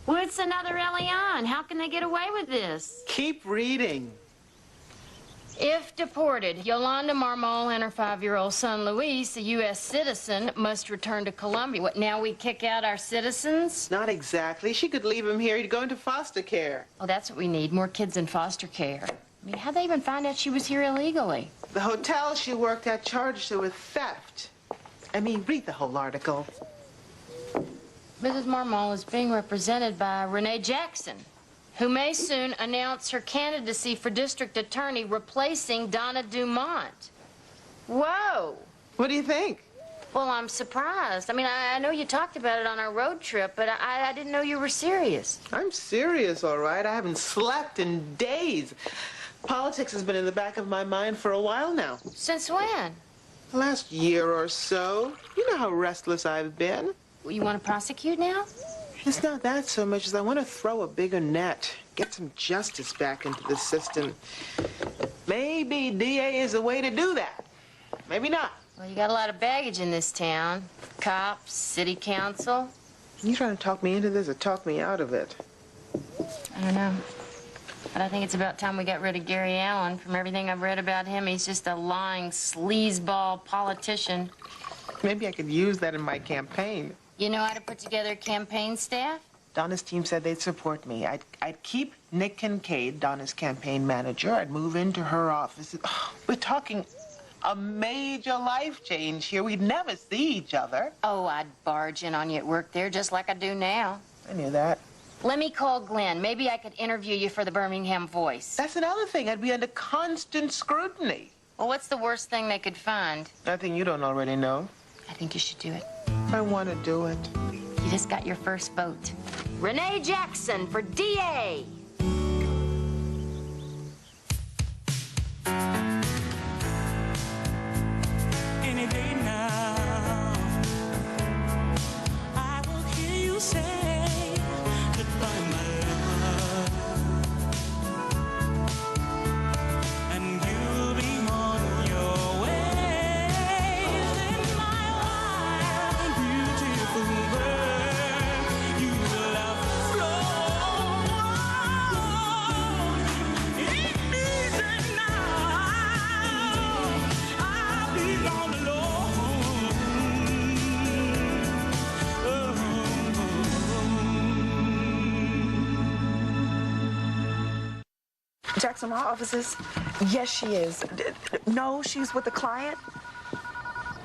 Well, it's another Eliane. How can they get away with this? Keep reading. If deported, Yolanda Marmol and her 5-year-old son, Luis, a U.S. citizen, must return to Colombia. What, now we kick out our citizens? Not exactly. She could leave him here. He'd go into foster care. Oh, that's what we need, more kids in foster care. I mean, how'd they even find out she was here illegally? The hotel she worked at charged her with theft. I mean, read the whole article. Mrs. Marmol is being represented by Renee Jackson, who may soon announce her candidacy for district attorney, replacing Donna Dumont. Whoa. What do you think? Well, I'm surprised. I mean, I know you talked about it on our road trip, but I didn't know you were serious. I'm serious, all right. I haven't slept in days. Politics has been in the back of my mind for a while now. Since when? The last year or so. You know how restless I've been. Well, you want to prosecute now? It's not that so much as I want to throw a bigger net, get some justice back into the system. Maybe DA is the way to do that. Maybe not. Well, you got a lot of baggage in this town. Cops, city council. You trying to talk me into this or talk me out of it? I don't know. But I think it's about time we got rid of Gary Allen. From everything I've read about him, he's just a lying sleazeball politician. Maybe I could use that in my campaign. You know how to put together a campaign staff? Donna's team said they'd support me. I'd keep Nick Kincaid, Donna's campaign manager. I'd move into her office. We're talking a major life change here. We'd never see each other. Oh, I'd barge in on you at work there just like I do now. I knew that. Let me call Glenn. Maybe I could interview you for the Birmingham Voice. That's another thing. I'd be under constant scrutiny. Well, what's the worst thing they could find? Nothing you don't already know. I think you should do it. I want to do it. You just got your first vote. Renee Jackson for DA. Any day now, I will hear you say goodbye, my love, and you'll be on your way. In my wild and beautiful world, you will have flown. It isn't now. I'll be gone alone. Jackson Law Offices? Yes, she is. No, she's with the client.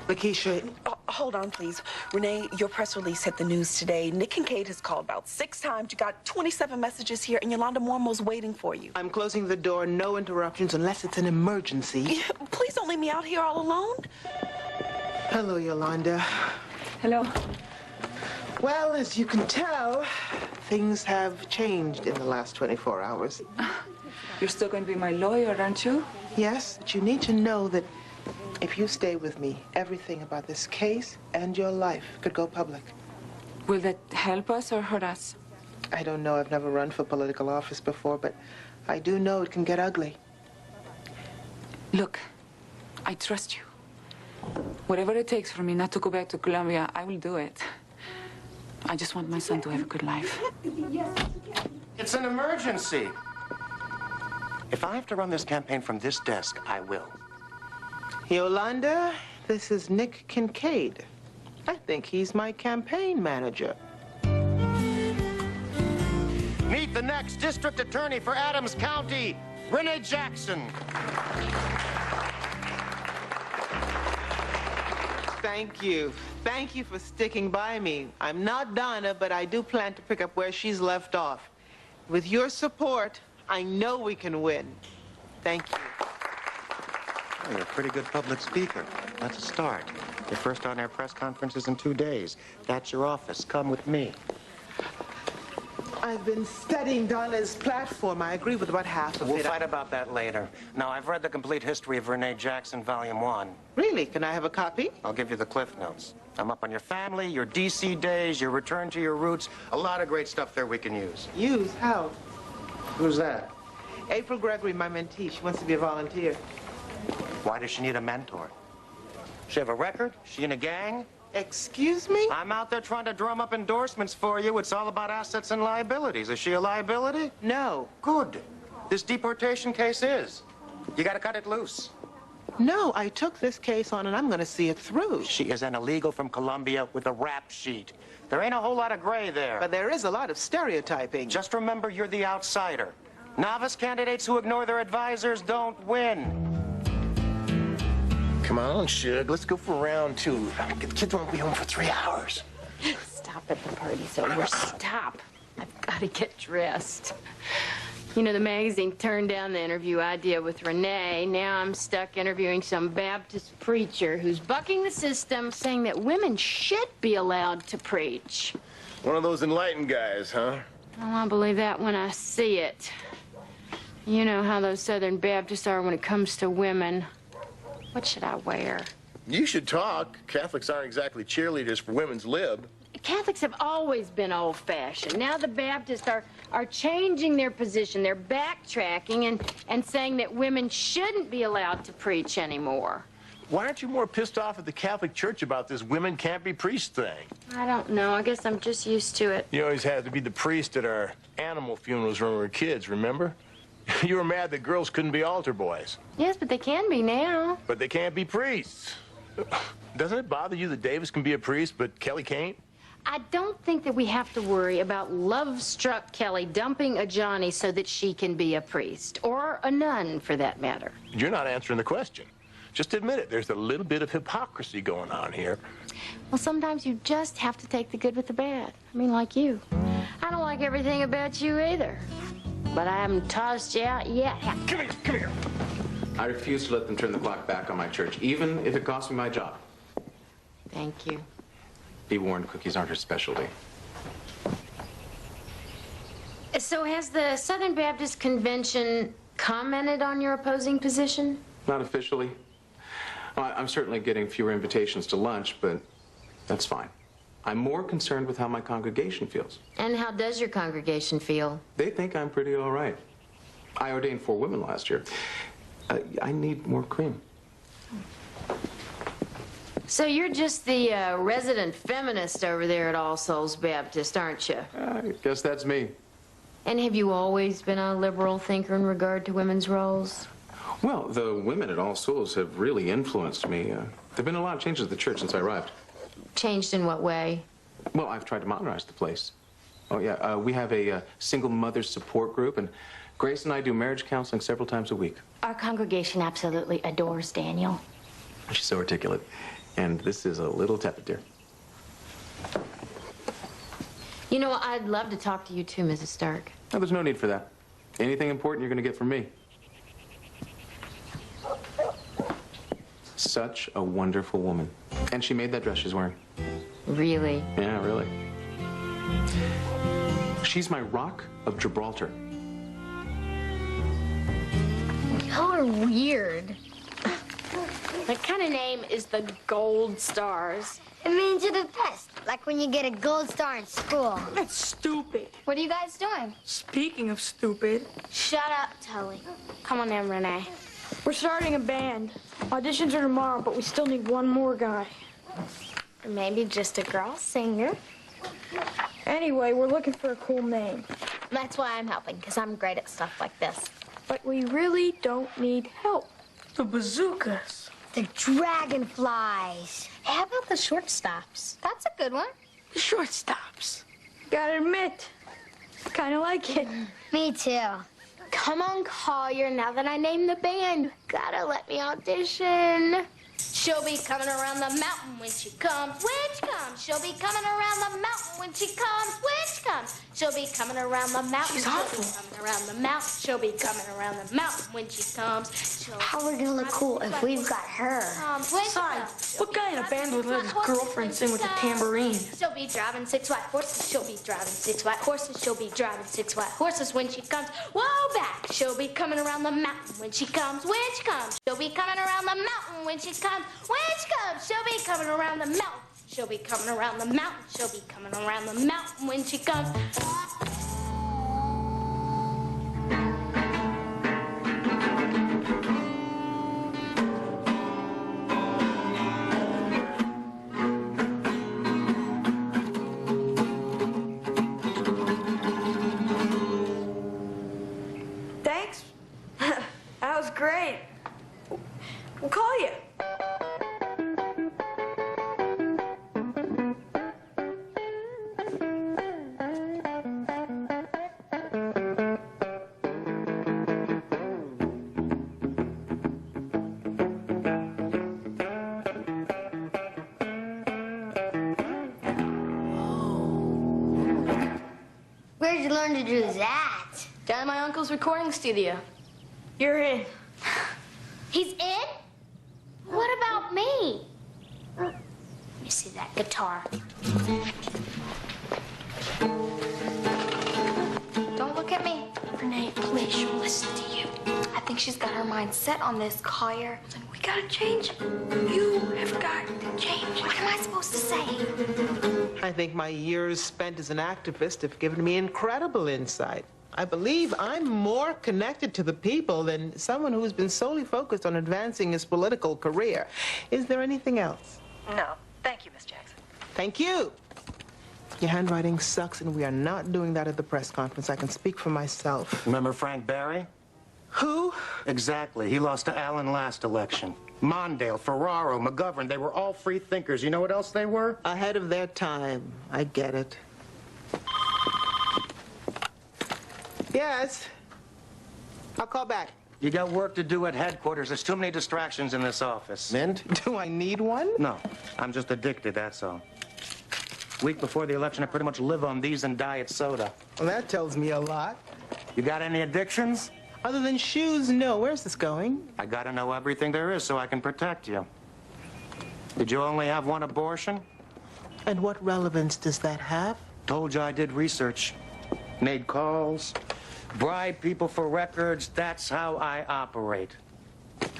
Lakeisha, Hold on, please. Renee, your press release hit the news today. Nick Kincaid has called about 6 times. You got 27 messages here, and Yolanda Mormol's waiting for you. I'm closing the door. No interruptions unless it's an emergency. Please don't leave me out here all alone. Hello, Yolanda. Hello. Well, as you can tell, things have changed in the last 24 hours. You're still going to be my lawyer, aren't you? Yes, but you need to know that if you stay with me, everything about this case and your life could go public. Will that help us or hurt us? I don't know. I've never run for political office before, but I do know it can get ugly. Look, I trust you. Whatever it takes for me not to go back to Colombia, I will do it. I just want my son to have a good life. It's an emergency. If I have to run this campaign from this desk, I will. Yolanda, this is Nick Kincaid. I think he's my campaign manager. Meet the next district attorney for Adams County, Renee Jackson. Thank you. Thank you for sticking by me. I'm not Donna, but I do plan to pick up where she's left off. With your support, I know we can win. Thank you. Oh, you're a pretty good public speaker. That's a start. Your first on-air press conference is in 2 days. That's your office. Come with me. I've been studying Donna's platform. I agree with about half of it. We'll fight about that later. Now, I've read the complete history of Renee Jackson, Volume 1. Really? Can I have a copy? I'll give you the Cliff Notes. I'm up on your family, your D.C. days, your return to your roots. A lot of great stuff there we can use. Use? How? Who's that? April Gregory, my mentee. She wants to be a volunteer. Why does she need a mentor? She have a record? She in a gang? Excuse me? I'm out there trying to drum up endorsements for you. It's all about assets and liabilities. Is she a liability? No. Good. This deportation case is. You gotta cut it loose. No, I took this case on and I'm gonna see it through. She is an illegal from Colombia with a rap sheet. There ain't a whole lot of gray there. But there is a lot of stereotyping. Just remember you're the outsider. Novice candidates who ignore their advisors don't win. Come on, Suge. Let's go for round 2. The kids won't be home for 3 hours. Stop at the party's over. Stop. I've got to get dressed. You know, the magazine turned down the interview idea with Renee. Now I'm stuck interviewing some Baptist preacher who's bucking the system, saying that women should be allowed to preach. One of those enlightened guys, huh? Well, I'll believe that when I see it. You know how those Southern Baptists are when it comes to women. What should I wear? You should talk. Catholics aren't exactly cheerleaders for women's lib. Catholics have always been old-fashioned. Now the Baptists are changing their position. They're backtracking and saying that women shouldn't be allowed to preach anymore. Why aren't you more pissed off at the Catholic Church about this women can't be priests thing? I don't know. I guess I'm just used to it. You always had to be the priest at our animal funerals when we were kids, remember? You were mad that girls couldn't be altar boys. Yes, but they can be now. But they can't be priests. Doesn't it bother you that Davis can be a priest, but Kelly can't? I don't think that we have to worry about love-struck Kelly dumping a Johnny so that she can be a priest, or a nun, for that matter. You're not answering the question. Just admit it. There's a little bit of hypocrisy going on here. Well, sometimes you just have to take the good with the bad. I mean, like you. I don't like everything about you either. But I haven't tossed you out yet. Come here. I refuse to let them turn the clock back on my church, even if it costs me my job. Thank you. Be warned, cookies aren't her specialty. So has the Southern Baptist Convention commented on your opposing position? Not officially. I'm certainly getting fewer invitations to lunch, but that's fine. I'm more concerned with how my congregation feels. And how does your congregation feel? They think I'm pretty all right. I ordained 4 women last year. I need more cream. So you're just the resident feminist over there at All Souls Baptist, aren't you? I guess that's me. And have you always been a liberal thinker in regard to women's roles? Well, the women at All Souls have really influenced me. There have been a lot of changes at the church since I arrived. Changed in what way? Well, I've tried to modernize the place. Oh, yeah, we have a single mother support group, and Grace and I do marriage counseling several times a week. Our congregation absolutely adores Daniel. She's so articulate. And this is a little tepid, dear. You know, I'd love to talk to you too, Mrs. Stark. No, there's no need for that. Anything important you're going to get from me. Such a wonderful woman. And she made that dress she's wearing. Really? Yeah, really. She's my Rock of Gibraltar. Y'all are weird. What kind of name is the Gold Stars? It means you're the best, like when you get a gold star in school. That's stupid. What are you guys doing? Speaking of stupid, Shut up, Tully. Come on in, Renee. we're starting a band. Auditions are tomorrow, but we still need one more guy. Or maybe just a girl singer. Anyway, we're looking for a cool name. That's why I'm helping, because I'm great at stuff like this. But we really don't need help. The bazookas. The dragonflies. How about the shortstops? That's a good one. The shortstops. Gotta admit, kind of like it. Me too. Come on, Collier, now that I named the band, gotta let me audition. She'll be coming around the mountain when she comes. When she comes, she'll be coming around the mountain when she comes. When she comes, she'll be coming around the mountain. She's she'll awful. be coming around the mountain. She'll be coming around the mountain when she comes. How are we gonna look cool if we've got her? Besides, what guy in a band would let his girlfriend sing with a tambourine? She'll be driving 6 white horses. She'll be driving 6 white horses. She'll be driving 6 white horses when she comes. Whoa, back. She'll be coming around the mountain when she comes. When she comes, she'll be coming around the mountain when she comes. When she comes, she'll be coming around the mountain. She'll be coming around the mountain. She'll be coming around the mountain when she comes. Where'd you learn to do that? Down in my uncle's recording studio. You're in. He's in? What about me? Let me see that guitar. Don't look at me. Renee, please, she'll listen to you. I think she's got her mind set on this, Collier. And we gotta change it. You have got to change it. What am I supposed to say? I think my years spent as an activist have given me incredible insight. I believe I'm more connected to the people than someone who's been solely focused on advancing his political career. Is there anything else? No. Thank you, Miss Jackson. Thank you. Your handwriting sucks, and we are not doing that at the press conference. I can speak for myself. Remember Frank Barry? Who? Exactly. He lost to Allen last election. Mondale, Ferraro, McGovern, they were all free thinkers. You know what else they were? Ahead of their time. I get it. Yes. I'll call back. You got work to do at headquarters. There's too many distractions in this office. Mint? Do I need one? No. I'm just addicted, that's all. Week before the election, I pretty much live on these and diet soda. Well, that tells me a lot. You got any addictions? Other than shoes, no. Where's this going? I gotta know everything there is so I can protect you. Did you only have one abortion? And what relevance does that have? Told you I did research. Made calls, bribed people for records. That's how I operate.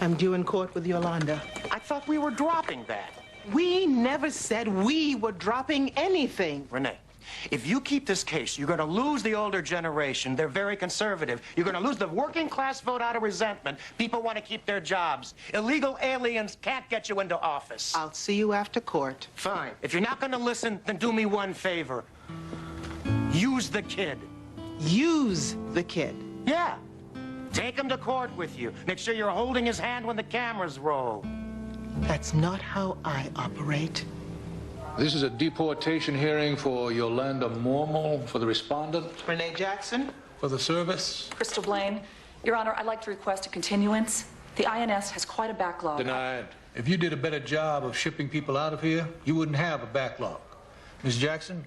I'm due in court with Yolanda. I thought we were dropping that. We never said we were dropping anything. Renee, if you keep this case, you're going to lose the older generation. They're very conservative. You're going to lose the working class vote out of resentment. People want to keep their jobs. Illegal aliens can't get you into office. I'll see you after court. Fine. If you're not going to listen, then do me one favor. Use the kid. Use the kid? Yeah. Take him to court with you. Make sure you're holding his hand when the cameras roll. That's not how I operate. This is a deportation hearing for Yolanda Mormel, for the respondent. Renee Jackson. For the service. Crystal Blaine. Your Honor, I'd like to request a continuance. The INS has quite a backlog. Denied. If you did a better job of shipping people out of here, you wouldn't have a backlog. Ms. Jackson,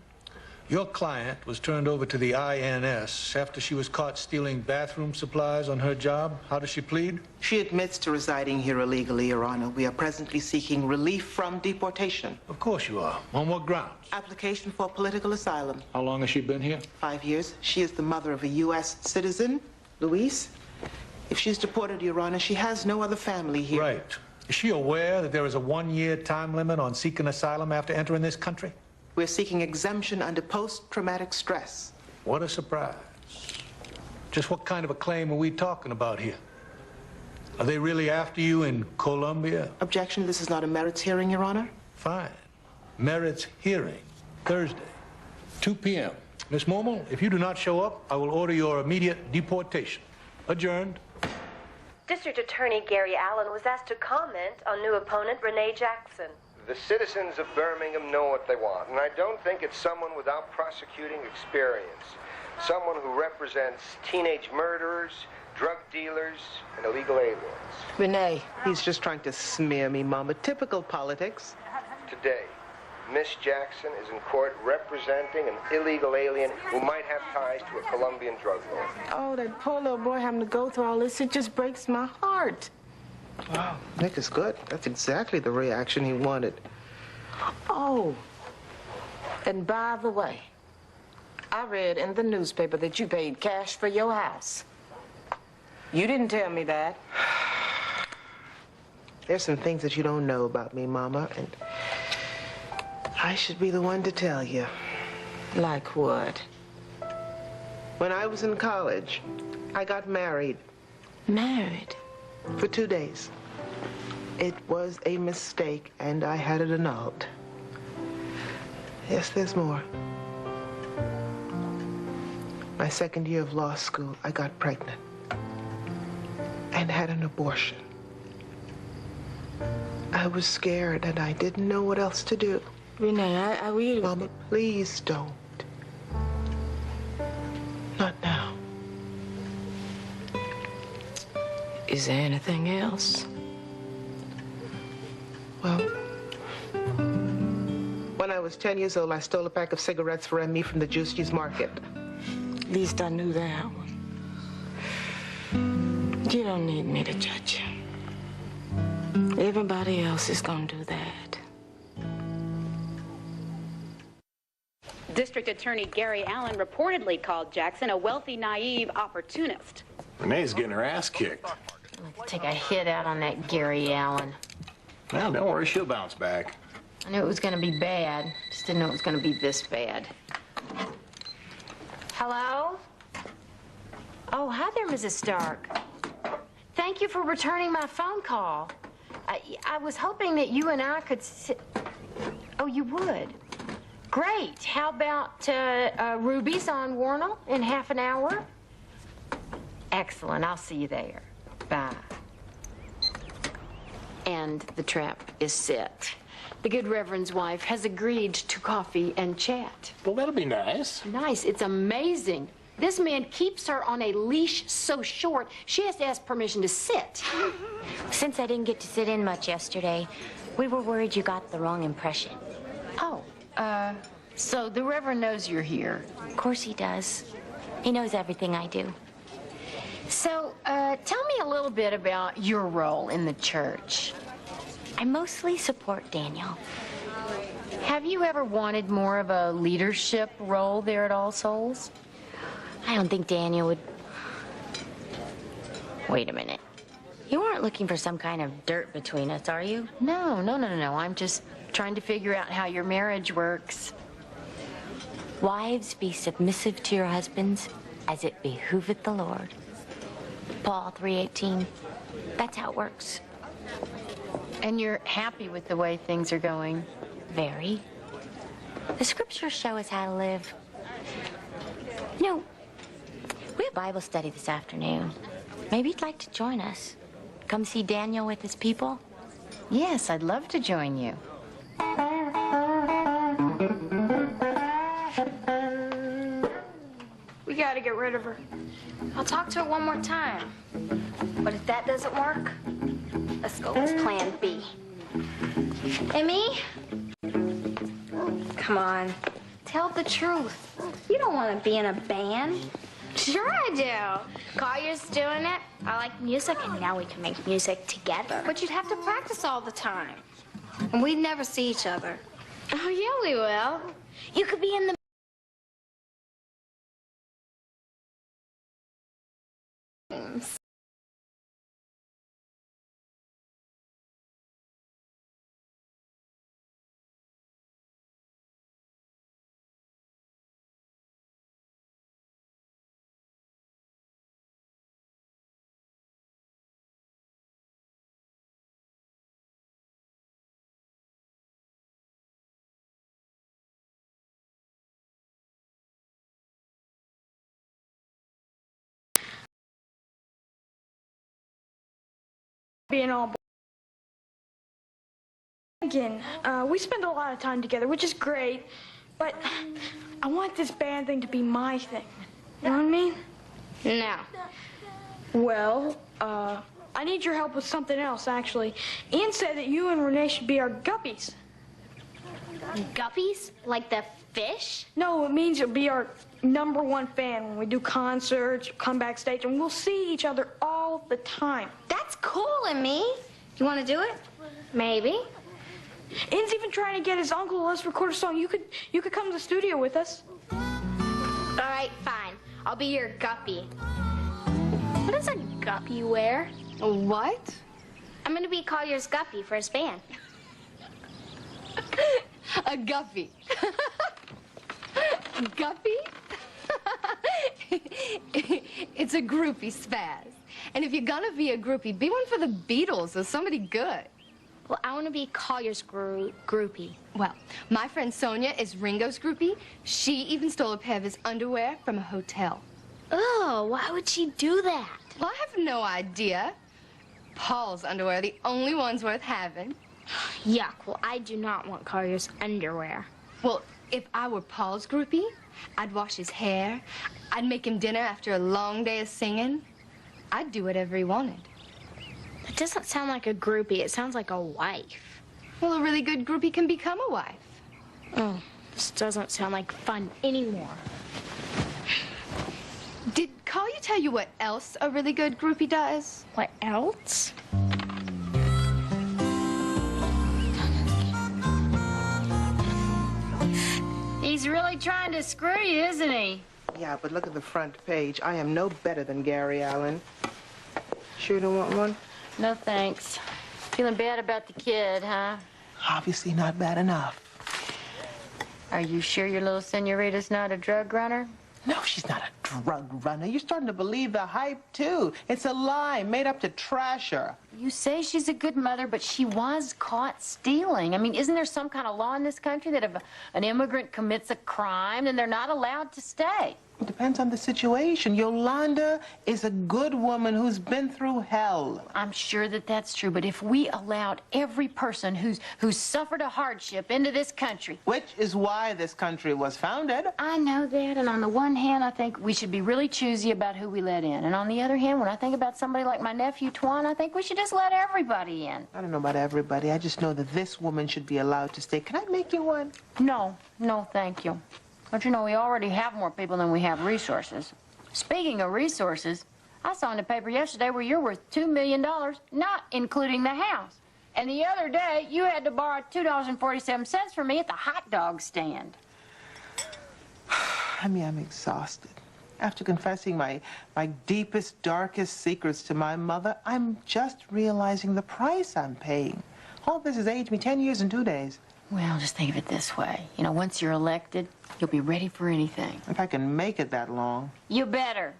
your client was turned over to the INS after she was caught stealing bathroom supplies on her job. How does she plead? She admits to residing here illegally, Your Honor. We are presently seeking relief from deportation. Of course you are. On what grounds? Application for political asylum. How long has she been here? 5 years. She is the mother of a U.S. citizen, Luis. If she's deported, Your Honor, she has no other family here. Right. Is she aware that there is a 1-year time limit on seeking asylum after entering this country? We're seeking exemption under post-traumatic stress. What a surprise. Just what kind of a claim are we talking about here? Are they really after you in Colombia? Objection, this is not a merits hearing, Your Honor. Fine. Merits hearing, Thursday, 2 p.m. Miss Mormel, if you do not show up, I will order your immediate deportation. Adjourned. District Attorney Gary Allen was asked to comment on new opponent Renee Jackson. The citizens of Birmingham know what they want, and I don't think it's someone without prosecuting experience. Someone who represents teenage murderers, drug dealers, and illegal aliens. Renee, he's just trying to smear me, Mama. Typical politics. Today, Miss Jackson is in court representing an illegal alien who might have ties to a Colombian drug lord. Oh, that poor little boy having to go through all this, it just breaks my heart. Wow, Nick is good. That's exactly the reaction he wanted. Oh, and by the way, I read in the newspaper that you paid cash for your house. You didn't tell me that. There's some things that you don't know about me, Mama, and I should be the one to tell you. Like what? When I was in college, I got married. Married? For 2 days. It was a mistake, and I had it annulled. Yes, there's more. My second year of law school, I got pregnant and had an abortion. I was scared, and I didn't know what else to do. Renee, I really... Mama, please don't. Not now. Is there anything else? Well, when I was 10 years old, I stole a pack of cigarettes for Emmy from the Juicy's Market. At least I knew that one. You don't need me to judge you. Everybody else is gonna do that. District Attorney Gary Allen reportedly called Jackson a wealthy, naive opportunist. Renee's getting her ass kicked. Let's take a hit out on that Gary Allen. Well, don't worry, she'll bounce back. I knew it was going to be bad. Just didn't know it was going to be this bad. Hello? Oh, hi there, Mrs. Stark. Thank you for returning my phone call. I was hoping that you and I could sit... Oh, you would? Great. How about Ruby's on Warnell in half an hour? Excellent. I'll see you there. Bye. And the trap is set. The good Reverend's wife has agreed to coffee and chat. Well, that'll be nice. Nice. It's amazing. This man keeps her on a leash so short, she has to ask permission to sit. Since I didn't get to sit in much yesterday, we were worried you got the wrong impression. Oh, so the Reverend knows you're here? Of course he does. He knows everything I do. So, tell me a little bit about your role in the church. I mostly support Daniel. Have you ever wanted more of a leadership role there at All Souls? I don't think Daniel would... Wait a minute. You aren't looking for some kind of dirt between us, are you? No. I'm just trying to figure out how your marriage works. Wives, be submissive to your husbands as it behooveth the Lord. Paul 3:18. That's how it works. And you're happy with the way things are going? Very. The scriptures show us how to live. You know, we have Bible study this afternoon. Maybe you'd like to join us. Come see Daniel with his people? Yes, I'd love to join you. We gotta get rid of her. I'll talk to her one more time. But if that doesn't work, let's go with plan B. Emmy? Come on. Tell the truth. You don't want to be in a band. Sure I do. Collier's doing it. I like music, and now we can make music together. But you'd have to practice all the time. And we'd never see each other. Oh, yeah, we will. You could be in the... Being all again, we spend a lot of time together, which is great, but I want this band thing to be my thing. You know what I mean? No. Well, I need your help with something else, actually. Ian said that you and Renee should be our guppies. Guppies? Like the fish? No, it means you'll be our #1 fan when we do concerts, come backstage, and we'll see each other all the time. That's cool, and me. You want to do it? Maybe. Ian's even trying to get his uncle to let us record a song. You could come to the studio with us. All right, fine. I'll be your guppy. What does a guppy wear? A what? I'm going to be Collier's guppy for his band. A guppy. Guppy? It's a groupie spaz. And if you're gonna be a groupie, be one for the Beatles or somebody good. Well, I want to be Collier's groupie. Well, my friend Sonia is Ringo's groupie. She even stole a pair of his underwear from a hotel. Oh, why would she do that? Well, I have no idea. Paul's underwear are the only ones worth having. Yuck. Well, I do not want Collier's underwear. Well, if I were Paul's groupie, I'd wash his hair. I'd make him dinner after a long day of singing. I'd do whatever he wanted. It doesn't sound like a groupie. It sounds like a wife. Well, a really good groupie can become a wife. Oh, this doesn't sound like fun anymore. call you tell you what else a really good groupie does? What else? He's really trying to screw you, isn't he? Yeah, but look at the front page. I am no better than Gary Allen. Sure don't want one? No thanks. Feeling bad about the kid, huh? Obviously not bad enough. Are you sure your little senorita's not a drug runner? No, she's not a drug runner. You're starting to believe the hype, too. It's a lie made up to trash her. You say she's a good mother, but she was caught stealing. I mean, isn't there some kind of law in this country that if an immigrant commits a crime, then they're not allowed to stay? It depends on the situation. Yolanda is a good woman who's been through hell. I'm sure that that's true, but if we allowed every person who's suffered a hardship into this country... Which is why this country was founded. I know that, and on the one hand, I think we should be really choosy about who we let in. And on the other hand, when I think about somebody like my nephew, Twan, I think we should just let everybody in. I don't know about everybody. I just know that this woman should be allowed to stay. Can I make you one? No, thank you. Don't you know we already have more people than we have resources? Speaking of resources, I saw in the paper yesterday where you're worth $2 million, not including the house. And the other day, you had to borrow $2.47 from me at the hot dog stand. I mean, I'm exhausted. After confessing my deepest, darkest secrets to my mother, I'm just realizing the price I'm paying. All this has aged me 10 years and 2 days. Well, just think of it this way. You know, once you're elected, you'll be ready for anything. If I can make it that long. You better.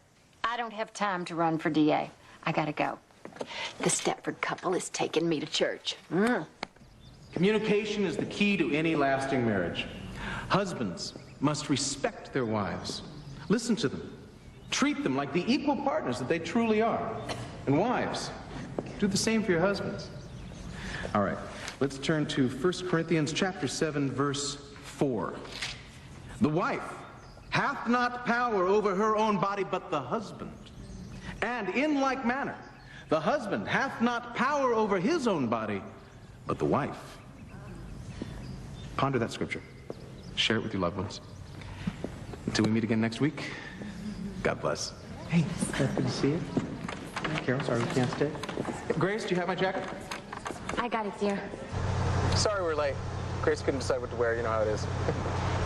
I don't have time to run for DA. I gotta go. The Stepford couple is taking me to church. Communication is the key to any lasting marriage. Husbands must respect their wives. Listen to them. Treat them like the equal partners that they truly are. And wives, do the same for your husbands. All right, let's turn to 1 Corinthians chapter 7, verse 4. The wife hath not power over her own body, but the husband. And in like manner, the husband hath not power over his own body, but the wife. Ponder that scripture. Share it with your loved ones. Until we meet again next week, God bless. Hey, good to see you. Carol, sorry we can't stay. Grace, do you have my jacket? I got it, dear. Sorry we're late. Grace couldn't decide what to wear. You know how it is.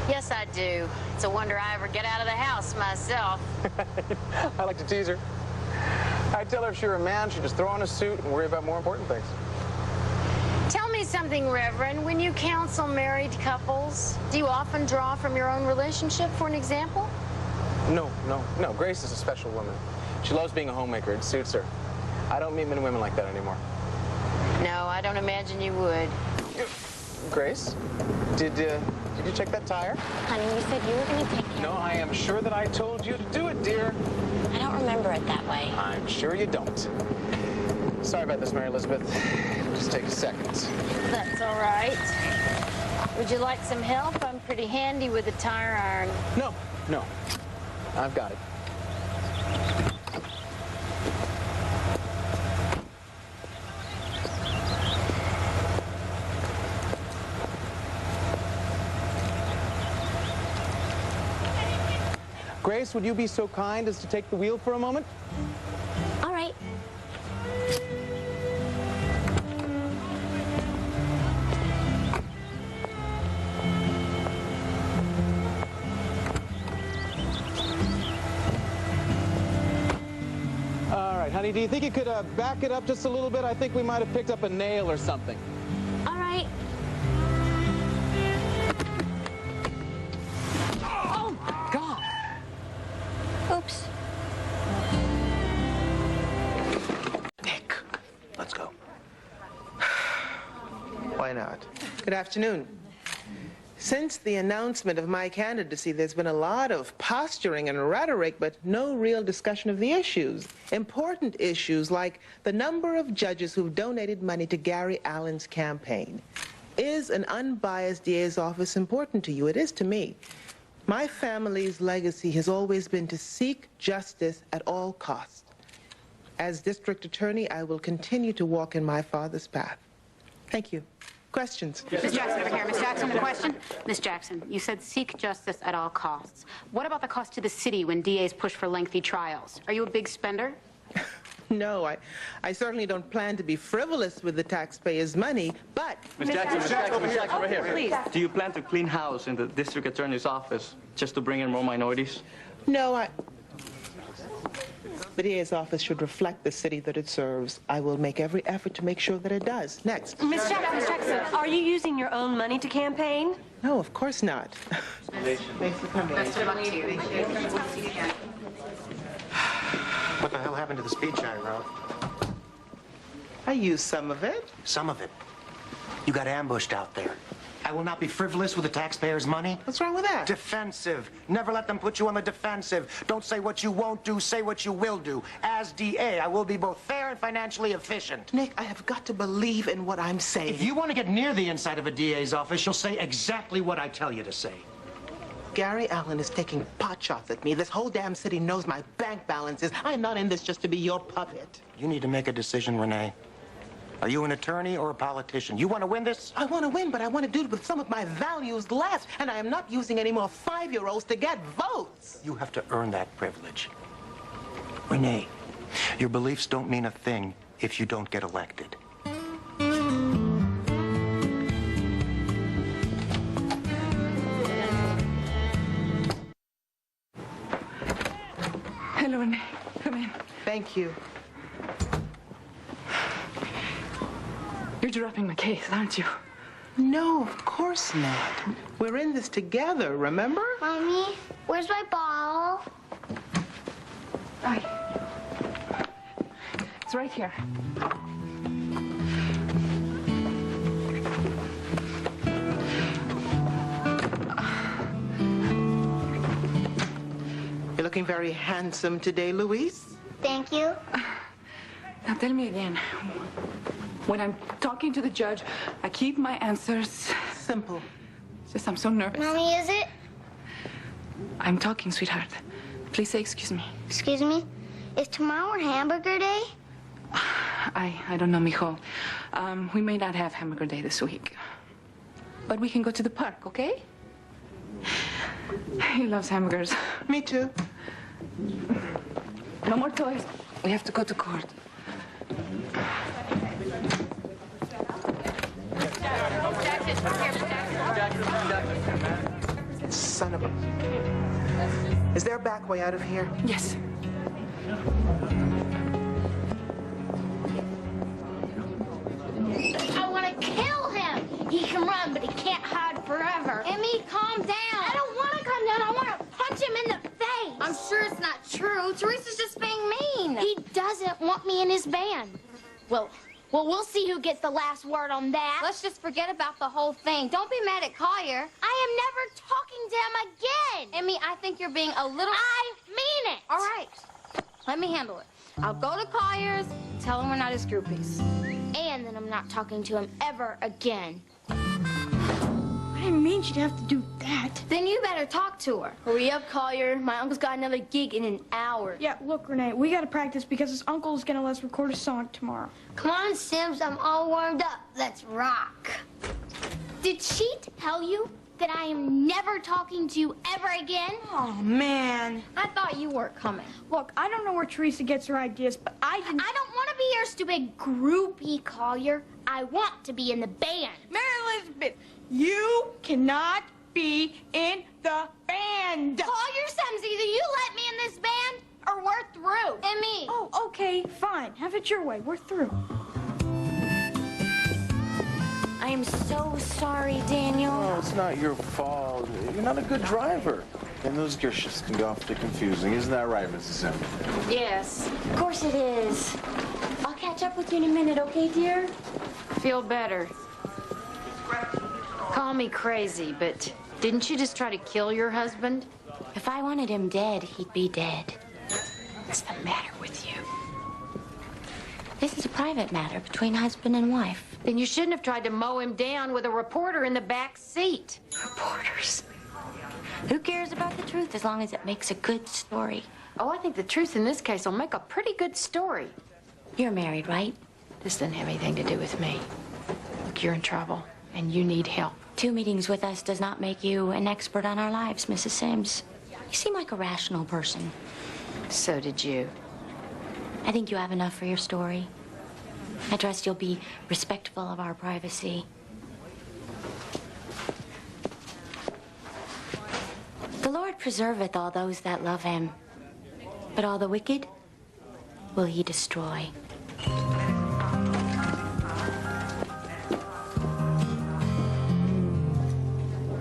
Yes, I do. It's a wonder I ever get out of the house myself. I like to tease her. I'd tell her if she were a man, she'd just throw on a suit and worry about more important things. Tell me something, Reverend. When you counsel married couples, do you often draw from your own relationship for an example? No. Grace is a special woman. She loves being a homemaker. It suits her. I don't meet many women like that anymore. No, I don't imagine you would. Grace, did you check that tire? Honey, you said you were going to take care No, I am sure that I told you to do it, dear. I don't remember it that way. I'm sure you don't. Sorry about this, Mary Elizabeth. Just take a second. That's all right. Would you like some help? I'm pretty handy with a tire iron. No. I've got it. Grace, would you be so kind as to take the wheel for a moment? All right. All right, honey, do you think you could back it up just a little bit? I think we might have picked up a nail or something. All right. Oh, my God. Oops. Nick, let's go. Why not? Good afternoon. Since the announcement of my candidacy, there's been a lot of posturing and rhetoric, but no real discussion of the issues. Important issues like the number of judges who've donated money to Gary Allen's campaign. Is an unbiased DA's office important to you? It is to me. My family's legacy has always been to seek justice at all costs. As district attorney, I will continue to walk in my father's path. Thank you. Questions? Miss Jackson, over here. Miss Jackson, the question. Miss Jackson, you said seek justice at all costs. What about the cost to the city when DAs push for lengthy trials? Are you a big spender? No, I certainly don't plan to be frivolous with the taxpayers' money, but... Miss Jackson, over here. Please. Do you plan to clean house in the district attorney's office just to bring in more minorities? No, the DA's office should reflect the city that it serves. I will make every effort to make sure that it does. Next. Miss Jackson, are you using your own money to campaign? No, of course not. Thanks for coming. Best of luck to you. What the hell happened to the speech I wrote? I used some of it. Some of it. You got ambushed out there. I will not be frivolous with the taxpayers' money. What's wrong with that? Defensive. Never let them put you on the defensive. Don't say what you won't do, say what you will do. As DA, I will be both fair and financially efficient. Nick, I have got to believe in what I'm saying. If you want to get near the inside of a DA's office, you'll say exactly what I tell you to say. Gary Allen is taking pot shots at me. This whole damn city knows my bank balances. I'm not in this just to be your puppet. You need to make a decision, Renee. Are you an attorney or a politician? You want to win this? I want to win, but I want to do it with some of my values left. And I am not using any more 5-year-olds to get votes. You have to earn that privilege. Renee, your beliefs don't mean a thing if you don't get elected. Hello, Renee. Come in. Thank you. You're dropping my case, aren't you? No, of course not. We're in this together, remember? Mommy, where's my ball? Right. It's right here. You're looking very handsome today, Luis. Thank you. Now tell me again. When I'm talking to the judge, I keep my answers simple. It's just I'm so nervous. Mommy, is it? I'm talking, sweetheart. Please say excuse me. Excuse me? Is tomorrow hamburger day? I don't know, mijo. We may not have hamburger day this week. But we can go to the park, okay? He loves hamburgers. Me too. No more toys. We have to go to court. Son of a... Is there a back way out of here? Yes. I want to kill him. He can run, but he can't hide forever. Emmy, calm down. I don't want to calm down. I want to punch him in the face. I'm sure it's not true. Teresa's just being mean. He doesn't want me in his band. Well, we'll see who gets the last word on that. Let's just forget about the whole thing. Don't be mad at Collier. I am never talking to him again. Emmy, I think you're being a little... I mean it. All right. Let me handle it. I'll go to Collier's, tell him we're not his groupies. And then I'm not talking to him ever again. I didn't mean she'd have to do that. Then you better talk to her. Hurry up, Collier. My uncle's got another gig in an hour. Yeah, look, Renee, we gotta practice because his uncle's gonna let us record a song tomorrow. Come on, Sims, I'm all warmed up. Let's rock. Did she tell you that I am never talking to you ever again? Oh, man. I thought you weren't coming. Look, I don't know where Teresa gets her ideas, but I didn't... I don't want to be your stupid groupie, Collier. I want to be in the band. Mary Elizabeth, you cannot be in the band. Collier, Sims, either you let me in this band or we're through. And me. Oh, okay, fine. Have it your way. We're through. I am so sorry, Daniel. Oh, it's not your fault. You're not a good driver. And those gear shifts can be awfully confusing. Isn't that right, Mrs. Sims? Yes, of course it is. I'll catch up with you in a minute, okay, dear? Feel better. Call me crazy, but didn't you just try to kill your husband? If I wanted him dead, he'd be dead. What's the matter with you? This is a private matter between husband and wife. Then you shouldn't have tried to mow him down with a reporter in the back seat. Reporters. Who cares about the truth as long as it makes a good story? Oh, I think the truth in this case will make a pretty good story. You're married, right? This doesn't have anything to do with me. Look, you're in trouble, and you need help. 2 meetings with us does not make you an expert on our lives, Mrs. Sims. You seem like a rational person. So did you. I think you have enough for your story. I trust you'll be respectful of our privacy. The Lord preserveth all those that love him, but all the wicked will he destroy.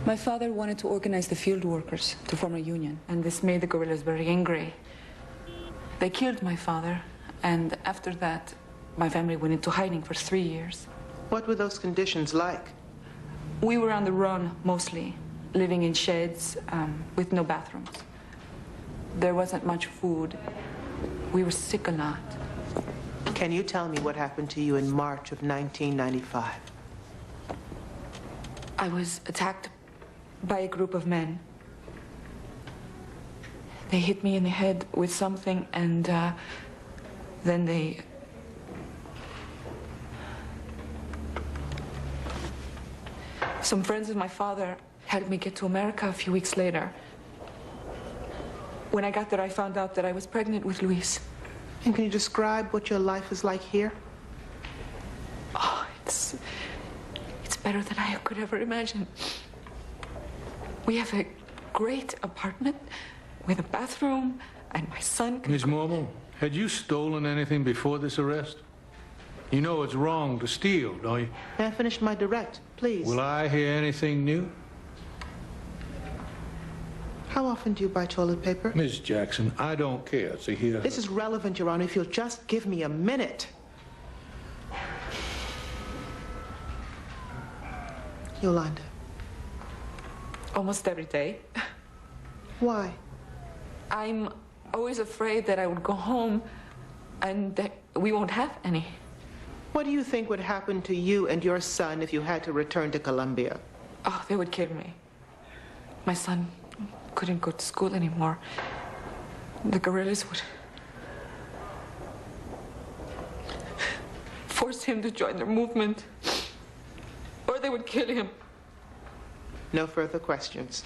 My father wanted to organize the field workers to form a union, and this made the guerrillas very angry. They killed my father, and after that, my family went into hiding for 3 years. What were those conditions like? We were on the run, mostly, living in sheds with no bathrooms. There wasn't much food. We were sick a lot. Can you tell me what happened to you in March of 1995? I was attacked by a group of men. They hit me in the head with something, and then they... Some friends of my father helped me get to America a few weeks later. When I got there, I found out that I was pregnant with Luis. And can you describe what your life is like here? Oh, it's better than I could ever imagine. We have a great apartment with a bathroom, and my son can... Miss Mormon, had you stolen anything before this arrest? You know it's wrong to steal, don't you? May I finish my direct, please? Will I hear anything new? How often do you buy toilet paper? Miss Jackson, I don't care to hear... This is relevant, Your Honor, if you'll just give me a minute. Yolanda. Almost every day. Why? I'm always afraid that I would go home and that we won't have any. What do you think would happen to you and your son if you had to return to Colombia? Oh, they would kill me. My son couldn't go to school anymore. The guerrillas would force him to join their movement, or they would kill him. No further questions.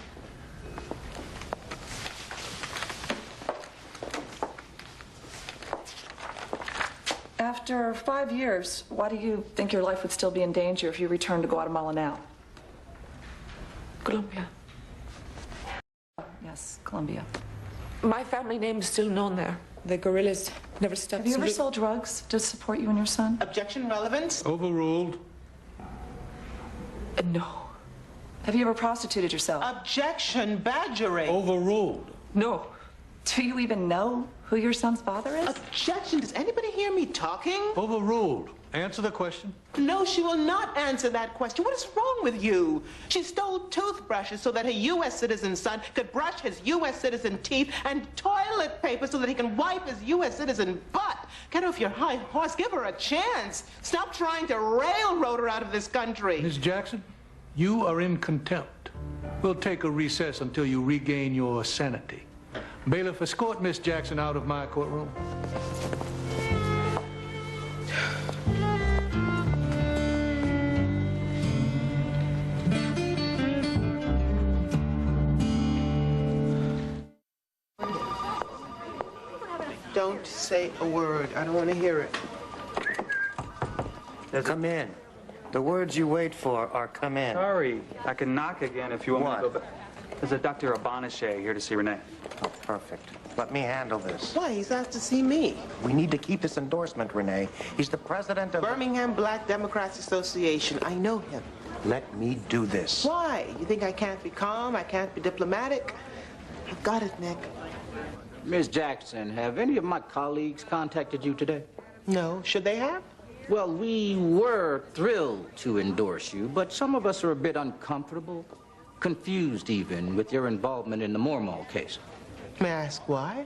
After 5 years, why do you think your life would still be in danger if you returned to Guatemala now? Colombia. Yes, Colombia. My family name is still known there. The guerrillas never stopped. Have you ever sold drugs to support you and your son? Objection, relevance? Overruled. No. Have you ever prostituted yourself? Objection, badgering. Overruled. No. Do you even know who your son's father is? Objection, does anybody hear me talking? Overruled. Answer the question. No, she will not answer that question. What is wrong with you? She stole toothbrushes so that her U.S. citizen son could brush his U.S. citizen teeth, and toilet paper so that he can wipe his U.S. citizen butt. Get off your high horse. Give her a chance. Stop trying to railroad her out of this country. Miss Jackson, you are in contempt. We'll take a recess until you regain your sanity. Bailiff, escort Miss Jackson out of my courtroom. Don't say a word. I don't want to hear it. Come in. The words you wait for are come in. Sorry, I can knock again if you want me to What? go back. There's a Dr. Abanichet here to see Renee. Oh, perfect. Let me handle this. Why? He's asked to see me. We need to keep this endorsement, Renee. He's the president of... Birmingham Black Democrats Association. I know him. Let me do this. Why? You think I can't be calm? I can't be diplomatic? I've got it, Nick. Ms. Jackson, have any of my colleagues contacted you today? No. Should they have? Well, we were thrilled to endorse you, but some of us are a bit uncomfortable, confused even, with your involvement in the Mormall case. May I ask why?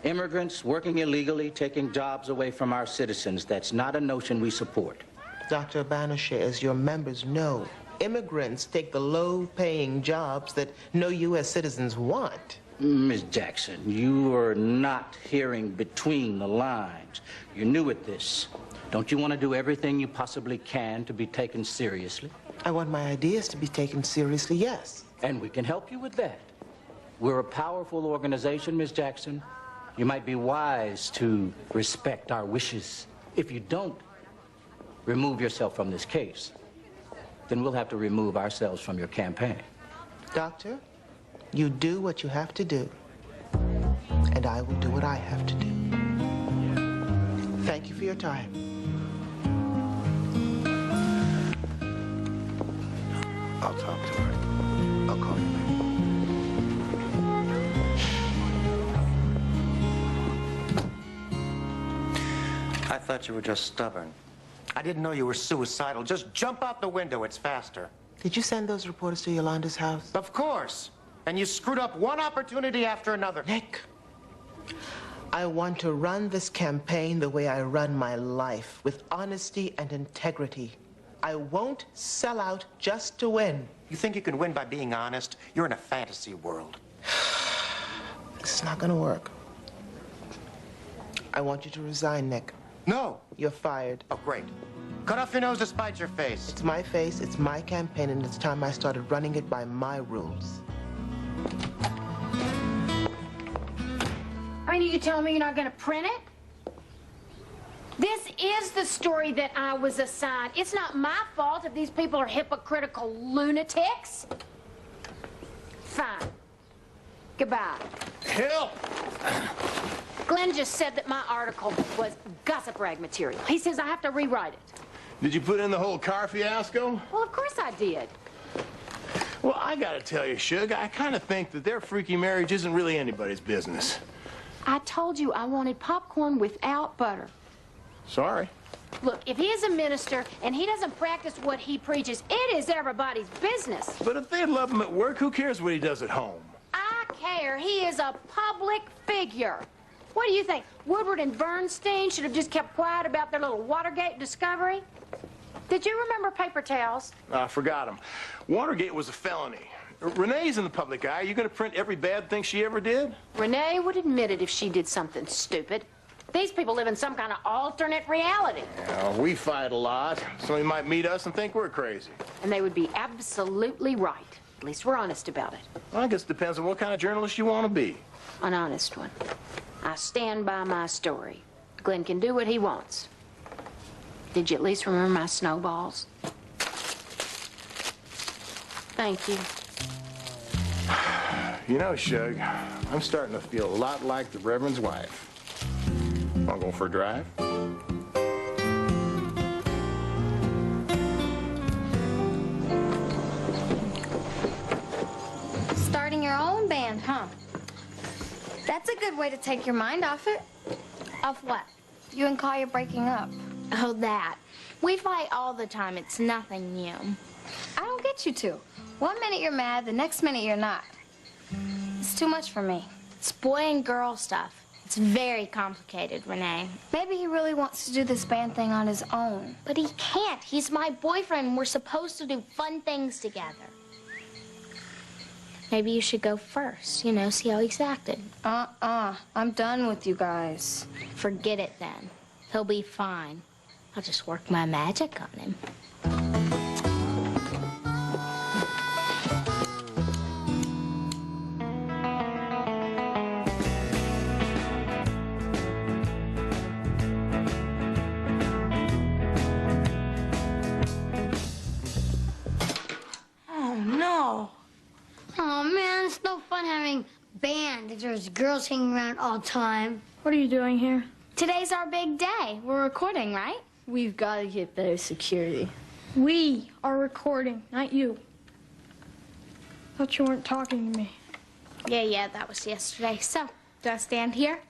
Immigrants working illegally, taking jobs away from our citizens. That's not a notion we support. Dr. Banochet, as your members know, immigrants take the low-paying jobs that no U.S. citizens want. Ms. Jackson, you are not hearing between the lines. You're new at this. Don't you want to do everything you possibly can to be taken seriously? I want my ideas to be taken seriously, yes. And we can help you with that. We're a powerful organization, Miss Jackson. You might be wise to respect our wishes. If you don't remove yourself from this case, then we'll have to remove ourselves from your campaign. Doctor, you do what you have to do, and I will do what I have to do. Thank you for your time. I'll talk to her. I'll call you back. I thought you were just stubborn. I didn't know you were suicidal. Just jump out the window. It's faster. Did you send those reporters to Yolanda's house? Of course. And you screwed up one opportunity after another. Nick, I want to run this campaign the way I run my life, with honesty and integrity. I won't sell out just to win. You think you can win by being honest? You're in a fantasy world. This is not gonna work. I want you to resign, Nick. No. You're fired. Oh, great. Cut off your nose to spite your face. It's my face, it's my campaign, and it's time I started running it by my rules. I mean, you telling me you're not going to print it? This is the story that I was assigned. It's not my fault if these people are hypocritical lunatics. Fine. Goodbye. Help! Glenn just said that my article was gossip rag material. He says I have to rewrite it. Did you put in the whole car fiasco? Well, of course I did. Well, I gotta tell you, Suge, I kind of think that their freaky marriage isn't really anybody's business. I told you I wanted popcorn without butter. Sorry. Look, if he is a minister and he doesn't practice what he preaches, it is everybody's business. But if they love him at work, who cares what he does at home? I care. He is a public figure. What do you think? Woodward and Bernstein should have just kept quiet about their little Watergate discovery? Did you remember paper towels? I forgot him. Watergate was a felony. Renee's in the public eye. Are you going to print every bad thing she ever did? Renee would admit it if she did something stupid. These people live in some kind of alternate reality. Yeah, we fight a lot. Somebody might meet us and think we're crazy. And they would be absolutely right. At least we're honest about it. Well, I guess it depends on what kind of journalist you want to be. An honest one. I stand by my story. Glenn can do what he wants. Did you at least remember my snowballs? Thank you. You know, Suge, I'm starting to feel a lot like the Reverend's wife. Want to go for a drive? Starting your own band, huh? That's a good way to take your mind off it. Off what? You and Collier breaking up. Oh, that. We fight all the time. It's nothing new. I don't get you two. 1 minute you're mad, the next minute you're not. It's too much for me. It's boy and girl stuff. It's very complicated, Renee. Maybe he really wants to do this band thing on his own. But he can't. He's my boyfriend. We're supposed to do fun things together. Maybe you should go first, you know, see how he's acted. I'm done with you guys. Forget it then. He'll be fine. I'll just work my magic on him. Oh, no. Oh man, it's no fun having band if there's girls hanging around all the time. What are you doing here? Today's our big day. We're recording, right? We've got to get better security. We are recording, not you. Thought you weren't talking to me. Yeah, that was yesterday. So, do I stand here?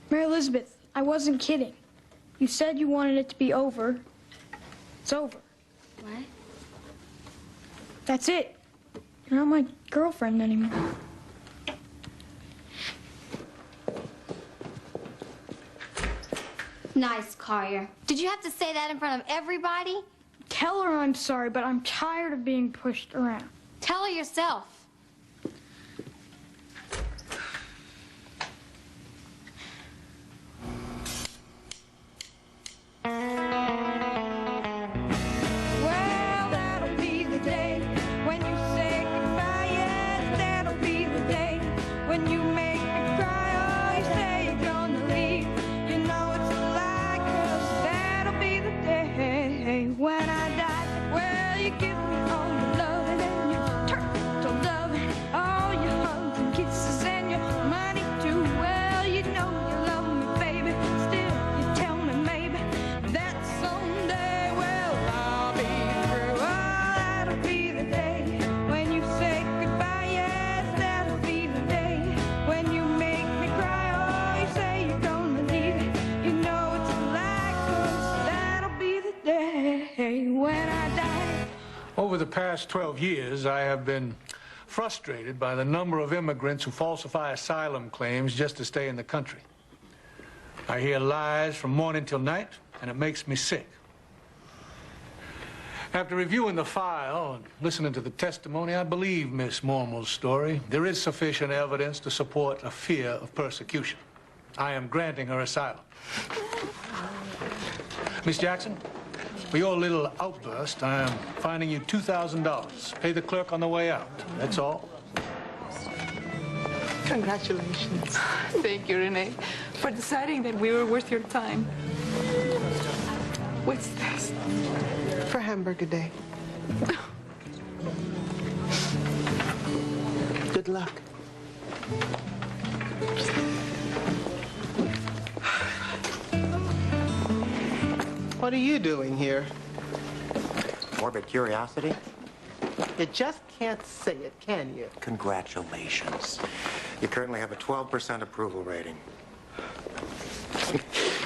Mary Elizabeth, I wasn't kidding. You said you wanted it to be over. It's over. What? That's it. You're not my girlfriend anymore. Nice, Collier. Did you have to say that in front of everybody? Tell her I'm sorry, but I'm tired of being pushed around. Tell her yourself. Well, that'll be Over the past 12 years, I have been frustrated by the number of immigrants who falsify asylum claims just to stay in the country. I hear lies from morning till night, and it makes me sick. After reviewing the file and listening to the testimony, I believe Miss Mormell's story. There is sufficient evidence to support a fear of persecution. I am granting her asylum. Miss Jackson, for your little outburst, I am fining you $2,000. Pay the clerk on the way out. That's all. Congratulations. Thank you, Renee, for deciding that we were worth your time. What's this? For Hamburger Day. Good luck. What are you doing here? Morbid curiosity? You just can't say it, can you? Congratulations. You currently have a 12% approval rating.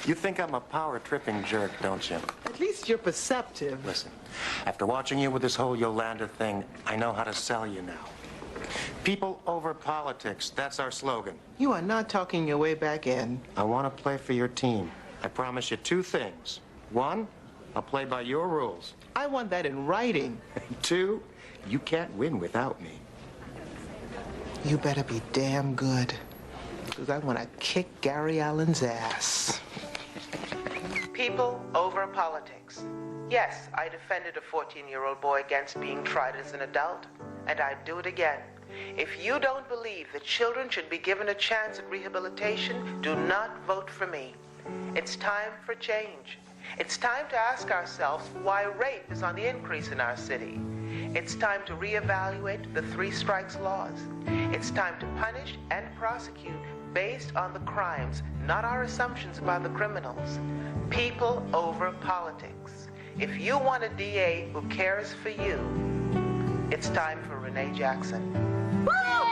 You think I'm a power-tripping jerk, don't you? At least you're perceptive. Listen, after watching you with this whole Yolanda thing, I know how to sell you now. People over politics, that's our slogan. You are not talking your way back in. I want to play for your team. I promise you two things. One, I'll play by your rules. I want that in writing. Two, you can't win without me. You better be damn good, because I want to kick Gary Allen's ass. People over politics. Yes, I defended a 14-year-old boy against being tried as an adult, and I'd do it again. If you don't believe that children should be given a chance at rehabilitation, do not vote for me. It's time for change. It's time to ask ourselves why rape is on the increase in our city. It's time to reevaluate the 3 strikes laws. It's time to punish and prosecute based on the crimes, not our assumptions about the criminals. People over politics. If you want a DA who cares for you, it's time for Renee Jackson. Woo!